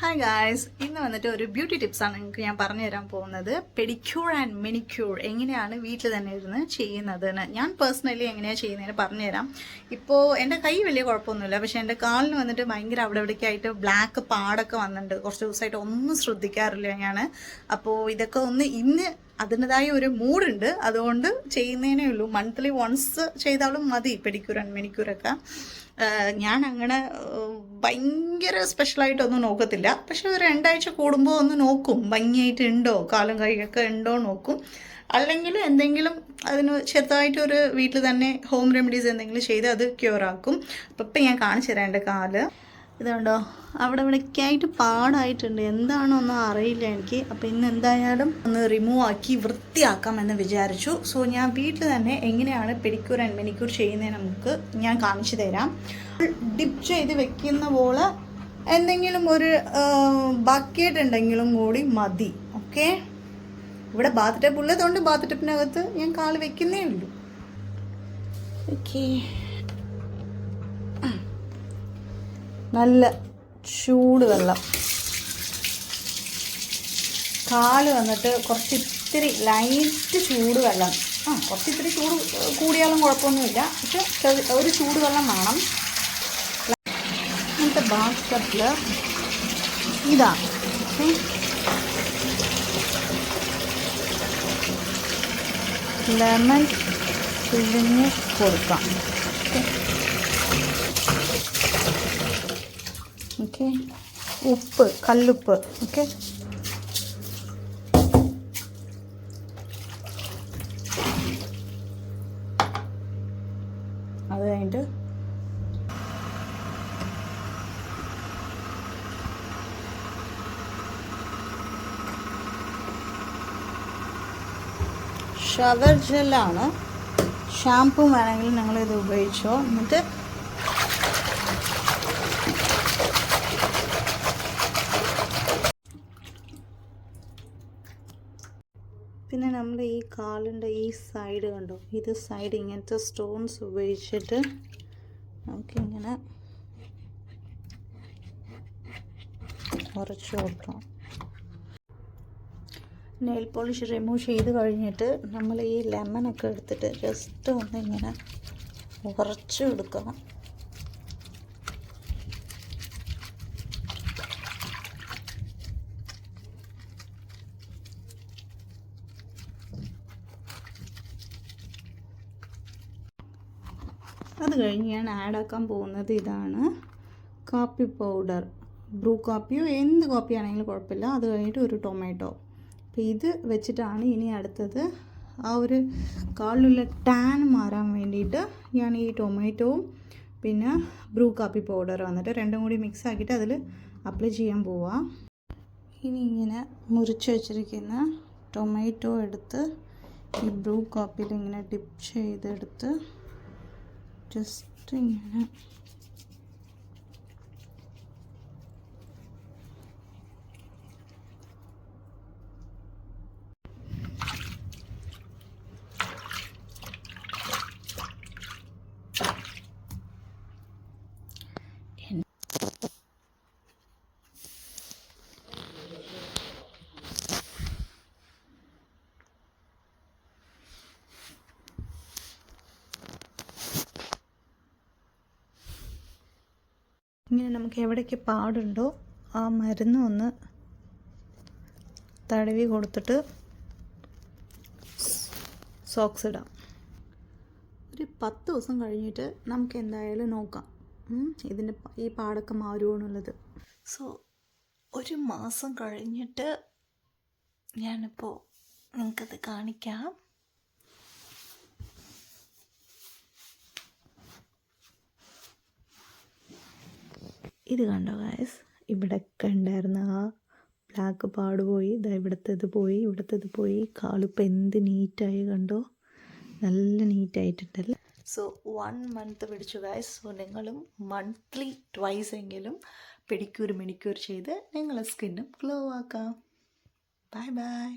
Hi guys, ഇന്ന് വന്നിട്ട് ഒരു ബ്യൂട്ടി ടിപ്സാണ് നിങ്ങൾക്ക് ഞാൻ പറഞ്ഞു തരാൻ പോകുന്നത്. പെഡിക്യൂർ ആൻഡ് മെനിക്യൂർ എങ്ങനെയാണ് വീട്ടിൽ തന്നെ ഇരുന്ന് ചെയ്യുന്നതെന്ന്. ഞാൻ പേഴ്സണലി എങ്ങനെയാണ് ചെയ്യുന്നതെന്ന് പറഞ്ഞു തരാം. ഇപ്പോൾ എൻ്റെ കൈ വലിയ കുഴപ്പമൊന്നുമില്ല, പക്ഷേ എൻ്റെ കാലിന് വന്നിട്ട് ഭയങ്കര അവിടെ ഇവിടേക്കായിട്ട് ബ്ലാക്ക് പാടൊക്കെ വന്നിട്ടുണ്ട്. കുറച്ച് ദിവസമായിട്ട് ഒന്നും ശ്രദ്ധിക്കാറില്ല ഞാൻ. അപ്പോൾ ഇതൊക്കെ ഒന്ന് ഇന്ന് അതിൻ്റെതായ ഒരു മൂഡുണ്ട്, അതുകൊണ്ട് ചെയ്യുന്നതിനേ ഉള്ളൂ. മന്ത്ലി വൺസ് ചെയ്താലും മതി പെഡിക്യൂർ ആൻഡ് മെനിക്യൂറൊക്കെ. ഞാൻ അങ്ങനെ ഭയങ്കര സ്പെഷ്യലായിട്ടൊന്നും നോക്കത്തില്ല, പക്ഷെ ഒരു 2 ആഴ്ച കൂടുമ്പോൾ ഒന്ന് നോക്കും, ഭംഗിയായിട്ട് ഉണ്ടോ, കാലും കൈയൊക്കെ ഉണ്ടോ നോക്കും. അല്ലെങ്കിൽ എന്തെങ്കിലും അതിന് ചെറുതായിട്ടൊരു വീട്ടിൽ തന്നെ ഹോം റെമഡീസ് എന്തെങ്കിലും ചെയ്ത് അത് ക്യൂറാക്കും. അപ്പം ഇപ്പം ഞാൻ കാണിച്ചു തരാം എൻ്റെ കാല്. ഇതുണ്ടോ, അവിടെ ഇവിടേക്കായിട്ട് പാടായിട്ടുണ്ട്, എന്താണോന്നും അറിയില്ല എനിക്ക്. അപ്പോൾ ഇന്ന് എന്തായാലും ഒന്ന് റിമൂവ് ആക്കി വൃത്തിയാക്കാമെന്ന് വിചാരിച്ചു. സോ ഞാൻ വീട്ടിൽ തന്നെ എങ്ങനെയാണ് പെഡിക്യൂർ ആൻഡ് മെനിക്യൂർ ചെയ്യുന്നതിന് നമുക്ക് ഞാൻ കാണിച്ചു തരാം. ഡിപ്പ് ചെയ്ത് വെക്കുന്ന പോലെ എന്തെങ്കിലും ഒരു ബക്കറ്റ് ഉണ്ടെങ്കിലും കൂടി മതി. ഓക്കെ, ഇവിടെ ബാത്ത് ടബ് ഉള്ളതുകൊണ്ട് ബാത്ത് ടബിനകത്ത് ഞാൻ കാല് വെക്കുന്നേ ഉള്ളൂ. ഓക്കെ, നല്ല ചൂട് വെള്ളം, കാല് വന്നിട്ട് ഇത്തിരി ലൈറ്റ് ചൂട് വെള്ളം. ഇത്തിരി ചൂട് കൂടിയാലും കുഴപ്പമൊന്നുമില്ല, പക്ഷെ ഒരു ചൂട് വെള്ളം വേണം. ഇങ്ങനത്തെ ബാത്ത് ടബിൽ ഇതാണ്. ലെമൺ പിഴിഞ്ഞ് കൊടുക്കാം. ഓക്കെ, ഉപ്പ്, കല്ലുപ്പ്. ഓക്കെ, അത് കഴിഞ്ഞിട്ട് ഷവർ ജെല്ലാണ്. ഷാമ്പു വേണമെങ്കിൽ നിങ്ങളിത് ഉപയോഗിച്ചോ. എന്നിട്ട് പിന്നെ നമ്മൾ ഈ കാലിൻ്റെ ഈ സൈഡ് കണ്ടോ, ഇത് സൈഡ് ഇങ്ങനത്തെ സ്റ്റോൺസ് ഉപയോഗിച്ചിട്ട് നമുക്കിങ്ങനെ ഉറച്ചു കൊടുക്കാം. നെയിൽ പോളിഷ് റിമൂവ് ചെയ്ത് കഴിഞ്ഞിട്ട് നമ്മൾ ഈ ലെമണൊക്കെ എടുത്തിട്ട് ജസ്റ്റ് ഒന്ന് ഇങ്ങനെ ഉറച്ചു കൊടുക്കണം. അത് കഴിഞ്ഞ് ഞാൻ ആഡാക്കാൻ പോകുന്നത് ഇതാണ്, കാപ്പി പൗഡർ. ബ്രൂ കാപ്പിയോ എന്ത് കാപ്പി ആണെങ്കിലും കുഴപ്പമില്ല. അത് കഴിഞ്ഞിട്ട് ഒരു ടൊമാറ്റോ. അപ്പോൾ ഇത് വെച്ചിട്ടാണ് ഇനി അടുത്തത് ആ ഒരു കാലിലുള്ള ടാൻ മാറാൻ വേണ്ടിയിട്ട് ഞാൻ ഈ ടൊമാറ്റോവും പിന്നെ ബ്രൂ കാപ്പി പൗഡർ വന്നിട്ട് രണ്ടും കൂടി മിക്സ് ആക്കിയിട്ട് അതിൽ അപ്ലൈ ചെയ്യാൻ പോവാം. ഇനി ഇങ്ങനെ മുറിച്ച് വെച്ചിരിക്കുന്ന ടൊമാറ്റോ എടുത്ത് ഈ ബ്രൂ കാപ്പിയിൽ ഇങ്ങനെ ഡിപ്പ് ചെയ്തെടുത്ത് ജസ്റ്റ് ഇങ്ങനെ ഇങ്ങനെ നമുക്ക് എവിടേക്ക് പാടുണ്ടോ ആ മരുന്ന് ഒന്ന് തടവി കൊടുത്തിട്ട് സോക്സ് ഇടാം. ഒരു 10 ദിവസം കഴിഞ്ഞിട്ട് നമുക്ക് എന്തായാലും നോക്കാം ഇതിൻ്റെ ഈ പാടൊക്കെ മാറുമോ എന്നുള്ളത്. സോ 1 മാസം കഴിഞ്ഞിട്ട് ഞാനിപ്പോൾ നിങ്ങൾക്കത് കാണിക്കാം. ഇത് കണ്ടോ ഗായ്സ്, ഇവിടെയൊക്കെ ഉണ്ടായിരുന്ന ആ ബ്ലാക്ക് പാട് പോയി, ഇവിടുത്തേത് പോയി, ഇവിടുത്തേത് പോയി. കാലിപ്പോൾ എന്ത് നീറ്റായി കണ്ടോ, നല്ല നീറ്റായിട്ടുണ്ടല്ലേ. സോ 1 മന്ത് പിടിച്ചു ഗായ്സ്. സോ നിങ്ങളും മന്ത്ലി 2 എങ്കിലും പെഡിക്യൂർ മെനിക്യൂർ ചെയ്ത് നിങ്ങളെ സ്കിന്നും ഗ്ലോ ആക്കാം. Bye bye.